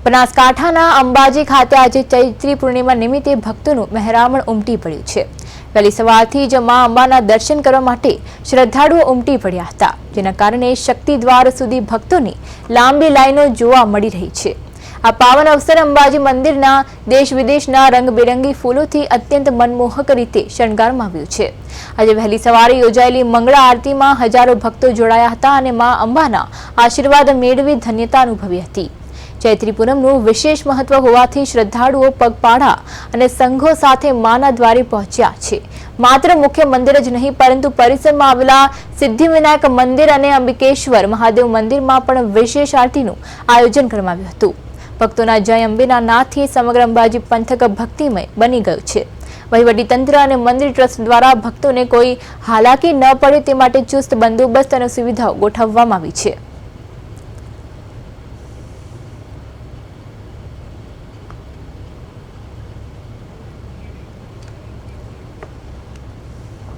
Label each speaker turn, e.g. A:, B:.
A: બનાસકાંઠાના અંબાજી ખાતે આજે ચૈત્રી પૂર્ણિમા નિમિત્તે ભક્તોનું મહેરામણ ઉમટી પડ્યું છે। વહેલી સવારથી જ મા અંબાના દર્શન કરવા માટે શ્રદ્ધાળુઓ ઉમટી પડ્યા હતા, જેના કારણે શક્તિ દ્વાર સુધી ભક્તોની લાંબી લાઈનો જોવા મળી રહી છે। આ પાવન અવસર અંબાજી મંદિરના દેશ વિદેશના રંગબેરંગી ફૂલોથી અત્યંત મનમોહક રીતે શણગારવામાં આવ્યું છે। આજે વહેલી સવારે યોજાયેલી મંગળા આરતીમાં હજારો ભક્તો જોડાયા હતા અને મા અંબાના આશીર્વાદ મેળવી ધન્યતા અનુભવી હતી। ચૈત્રી પૂનમનું વિશેષ મહત્વ હોવાથી શ્રદ્ધાળુઓ પગપાળા અને સંઘો સાથે માના દ્વારે પહોંચ્યા છે। માત્ર મુખ્ય મંદિર જ નહીં પરંતુ પરિસરમાં આવેલા સિદ્ધિવિનાયક મંદિર અને અંબિકેશ્વર મહાદેવ મંદિરમાં પણ વિશેષ આરતીનું આયોજન કરવામાં આવ્યું હતું। ભક્તોના જય અંબેના નાદથી સમગ્ર અંબાજી પંથક ભક્તિમય બની ગયું છે। વહીવટીતંત્ર અને મંદિર ટ્રસ્ટ દ્વારા ભક્તોને કોઈ હાલાકી ન પડે તે માટે ચુસ્ત બંદોબસ્ત અને સુવિધાઓ ગોઠવવામાં આવી છે।